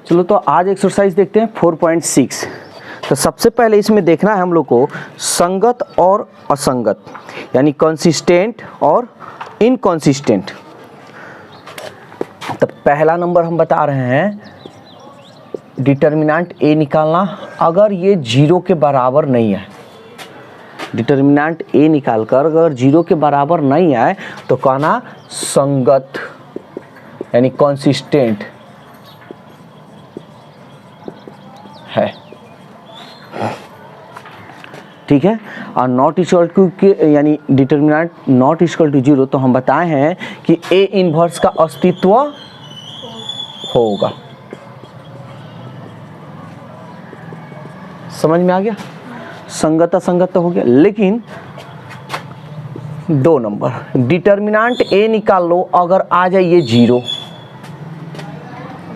चलो तो आज एक्सरसाइज देखते हैं 4.6। तो सबसे पहले इसमें देखना है हम लोग को संगत और असंगत, यानी कंसिस्टेंट और इनकंसिस्टेंट। तो पहला नंबर हम बता रहे हैं डिटर्मिनेंट ए निकालना। अगर ये जीरो के बराबर नहीं है, डिटर्मिनेंट ए निकालकर अगर जीरो के बराबर नहीं आए तो कहना संगत यानी कंसिस्टेंट है, ठीक है। और नॉट इक्वल टू के यानी determinant not equal to zero, तो हम बताए हैं कि ए इनवर्स का अस्तित्व होगा। समझ में आ गया? संगत असंगत तो हो गया, लेकिन 2 नंबर डिटर्मिनेंट ए निकाल लो, अगर आ जाइए जीरो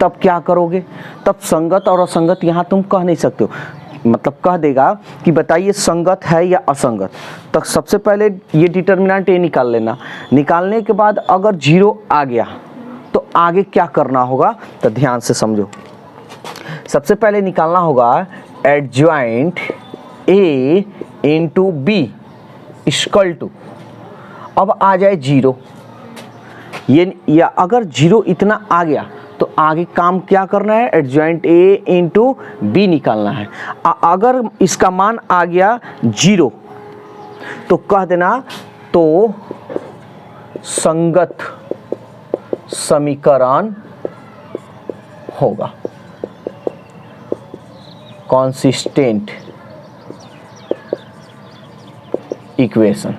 तब क्या करोगे? तब संगत और असंगत यहाँ तुम कह नहीं सकते हो, मतलब कह देगा कि बताइए संगत है या असंगत। तो सबसे पहले ये डिटर्मिनेंट ए निकाल लेना। निकालने के बाद अगर जीरो आ गया तो आगे क्या करना होगा, तो ध्यान से समझो। सबसे पहले निकालना होगा adjoint A into B equal to, अब आ जाए जीरो, ये या अगर जीरो इतना आ गया तो आगे काम क्या करना है, एडजॉइंट ए इंटू बी निकालना है। अगर इसका मान आ गया जीरो तो कह देना तो संगत समीकरण होगा, कंसिस्टेंट इक्वेशन।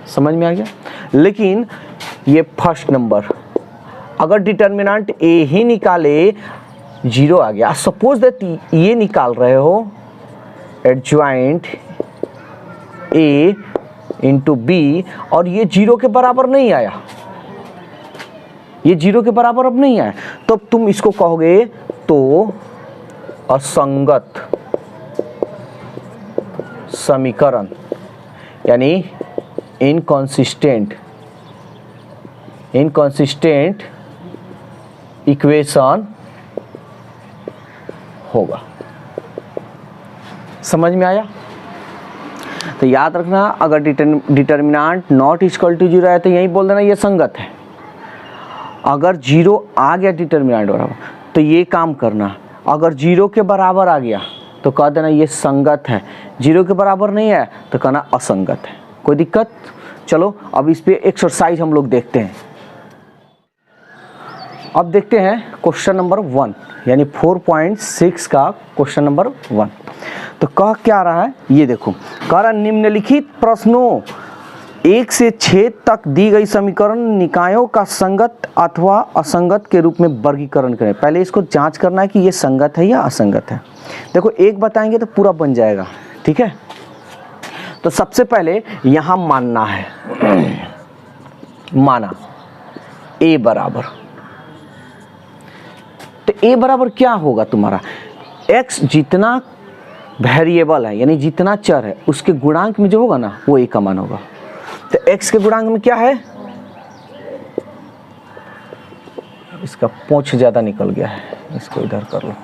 समझ में आ गया? लेकिन ये फर्स्ट नंबर, अगर डिटर्मिनेंट ए ही निकाले जीरो आ गया, सपोज दैट ये निकाल रहे हो एडजॉइंट ए इंटू बी और ये जीरो के बराबर नहीं आया, ये जीरो के बराबर अब नहीं आया, तो तुम इसको कहोगे तो असंगत समीकरण यानी इनकंसिस्टेंट इक्वेशन होगा। समझ में आया? तो याद रखना, अगर determinant not equal to zero है तो यही बोल देना ये संगत है। अगर जीरो आ गया डिटर्मिनेंट बराबर तो ये काम करना, अगर जीरो के बराबर आ गया तो कह देना ये संगत है, जीरो के बराबर नहीं है तो कहना असंगत है। कोई दिक्कत? चलो अब इस पे एक्सरसाइज हम लोग देखते हैं। अब देखते हैं क्वेश्चन नंबर 1 यानी 4.6 का क्वेश्चन नंबर 1। तो कह क्या रहा है ये देखो, कह रहा निम्नलिखित प्रश्नों 1 से 6 तक दी गई समीकरण निकायों का संगत अथवा असंगत के रूप में वर्गीकरण करें। पहले इसको जांच करना है कि ये संगत है या असंगत है। देखो एक बताएंगे तो पूरा बन जाएगा, ठीक है। तो सबसे पहले यहां मानना है, माना a बराबर, तो a बराबर क्या होगा तुम्हारा, x जितना वेरिएबल है यानी जितना चर है उसके गुणांक में जो होगा ना वो a का मान होगा। तो x के गुणांक में क्या है, इसका पूंछ ज्यादा निकल गया है, इसको इधर कर लो।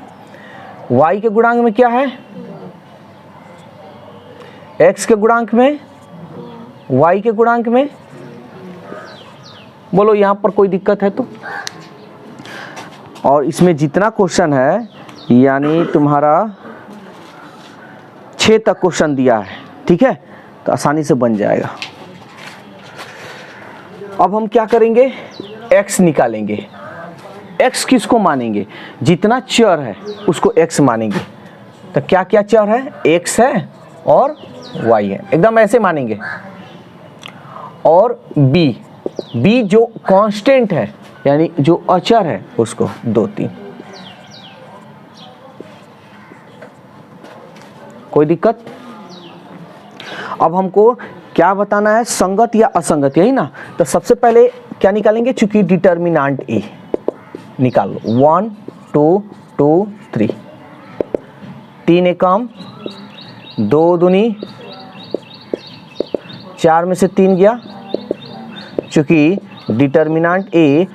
y के गुणांक में क्या है, x के गुणांक में, y के गुणांक में, बोलो यहां पर कोई दिक्कत है तो। और इसमें जितना क्वेश्चन है यानी तुम्हारा 6 तक क्वेश्चन दिया है, ठीक है, तो आसानी से बन जाएगा। अब हम क्या करेंगे, x निकालेंगे। x किसको मानेंगे, जितना चर है उसको x मानेंगे। तो क्या क्या चर है, x है और y है, एकदम ऐसे मानेंगे। और b जो कांस्टेंट है यानी जो अचर है उसको 2 3। कोई दिक्कत? अब हमको क्या बताना है, संगत या असंगत, यही ना। तो सबसे पहले क्या निकालेंगे, चूंकि डिटर्मिनेंट ए निकाल लो, 1 2 2 3, 3 एकम 2 दूनी 4 में से 3 गया, चूंकि डिटर्मिनेंट ए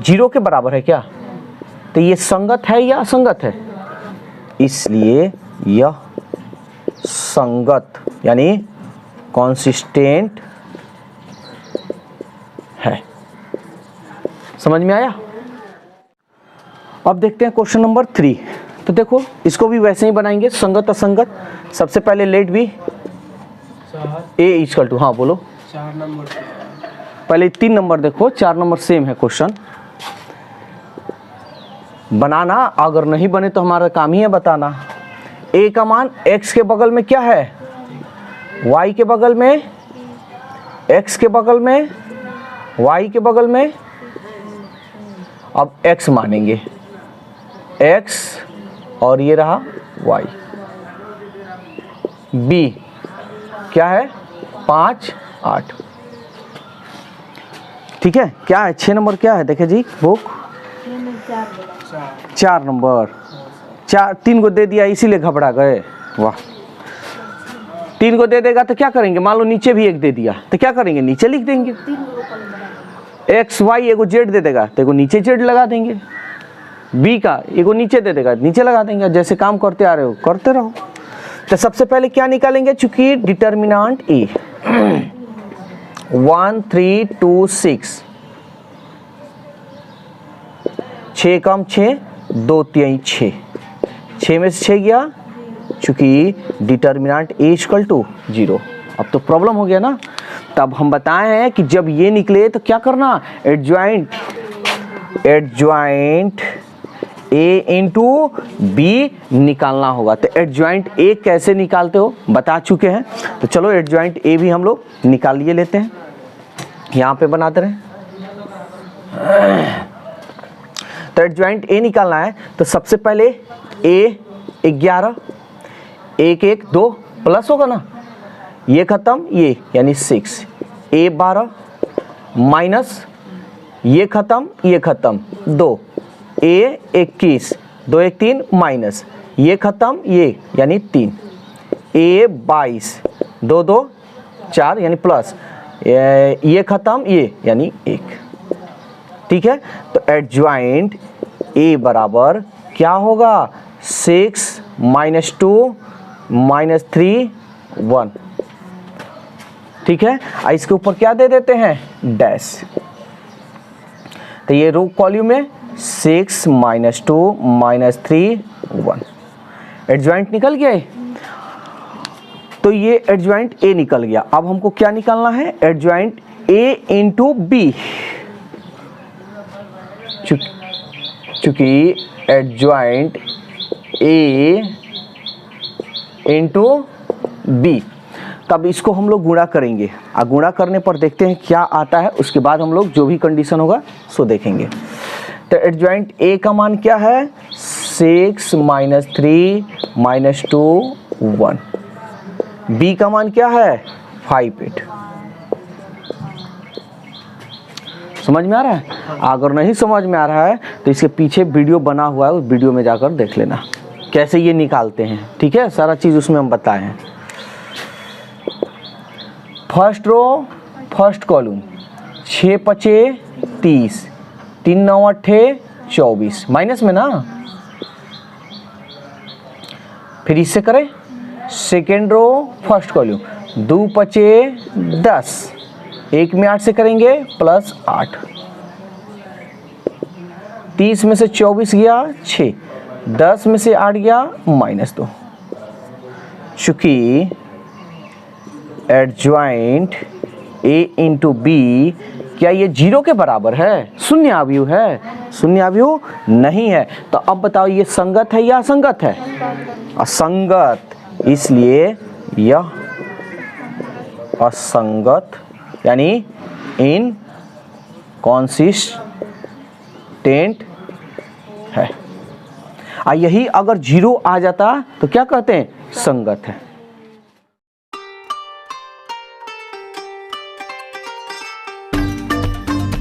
जीरो के बराबर है क्या? तो ये संगत है या असंगत है? इसलिए यह संगत यानी कॉन्सिस्टेंट है। समझ में आया? अब देखते हैं क्वेश्चन नंबर 3। तो देखो इसको भी वैसे ही बनाएंगे, संगत असंगत। सबसे पहले let B A equal to, हाँ बोलो 4 नंबर। पहले 3 नंबर देखो, 4 नंबर सेम है क्वेश्चन। बनाना, अगर नहीं बने तो हमारा काम ही है बताना। ए का मान x के बगल में क्या है? y के बगल में, x के बगल में, y के बगल में। अब x मानेंगे, x और ये रहा y। b क्या है? 5 8। ठीक है, क्या है 6 नंबर क्या है? देखे जी बुक 4 नंबर। 3 को दे दिया इसीलिए घबरा गए। वाह, 3 को दे देगा तो क्या करेंगे? मान लो नीचे भी 1 दे दिया तो क्या करेंगे? नीचे लिख देंगे। एक्स वाई एगो जेड दे देगा तो एगो नीचे जेड लगा देंगे। बी का एगो नीचे दे देगा, नीचे लगा देंगे। जैसे काम करते आ रहे हो करते रहो। तो सबसे पहले क्या निकालेंगे? चूंकि डिटर्मिनेंट ए 1 3 2 6, 6 कम 6 2 3 6, 6 में से 6 गया, चूंकि डिटर्मिनेंट ए इक्वल टू 0। अब तो प्रॉब्लम हो गया ना। तब हम बताए हैं कि जब ये निकले तो क्या करना? एडजॉइंट ए इंटू बी निकालना होगा। तो एडजॉइंट ए कैसे निकालते हो बता चुके हैं। तो चलो एडजॉइंट ए भी हम लोग निकाल लिए लेते हैं, यहाँ पे बनाते रहे। तो एडजॉइंट ए निकालना है तो सबसे पहले ए 11, 1 1 2 प्लस होगा ना, ये खत्म ये यानी 6, ए 12 माइनस ये खत्म 2, ए 21 2 1 3 माइनस ये खत्म ये यानी 3, ए 22 2 2 4 यानी प्लस ये खत्म ये यानी 1। ठीक है, तो एडजॉइंट ए बराबर क्या होगा? 6 -2 -3 1। ठीक है, इसके ऊपर क्या दे देते हैं? डैश। तो ये रो कॉलम में 6 -2 -3 1 एडजॉइंट निकल गया। तो ये एडजॉइंट ए निकल गया। अब हमको क्या निकालना है? Adjoint A into B. चूंकि एडजॉइंट ए इंटू बी, तब इसको हम लोग गुणा करेंगे। गुणा करने पर देखते हैं क्या आता है, उसके बाद हम लोग जो भी कंडीशन होगा सो देखेंगे। तो एडजॉइंट ए का मान क्या है? 6 -3 -2 1। बी का मान क्या है? 5 8। समझ में आ रहा है? अगर नहीं समझ में आ रहा है तो इसके पीछे वीडियो बना हुआ है, उस वीडियो में जाकर देख लेना कैसे ये निकालते हैं। ठीक है, सारा चीज़ उसमें हम बताए हैं। First row first column 6 5 30, 3 9 8 24 minus में ना। फिर इससे करें सेकेंड रो फर्स्ट कॉलम 2 5 10, 1 में 8 से करेंगे प्लस 8, 30 में से 24 गया 6, 10 में से 8 गया -2। चूंकि एडजॉइंट ए इंटू बी क्या ये 0 के बराबर है? शून्य अवयव है? शून्य अवयव नहीं है। तो अब बताओ ये संगत है या असंगत है? असंगत, इसलिए यह असंगत यानी इनकॉन्सिस्टेंट है। यही अगर 0 आ जाता तो क्या कहते हैं? संगत है।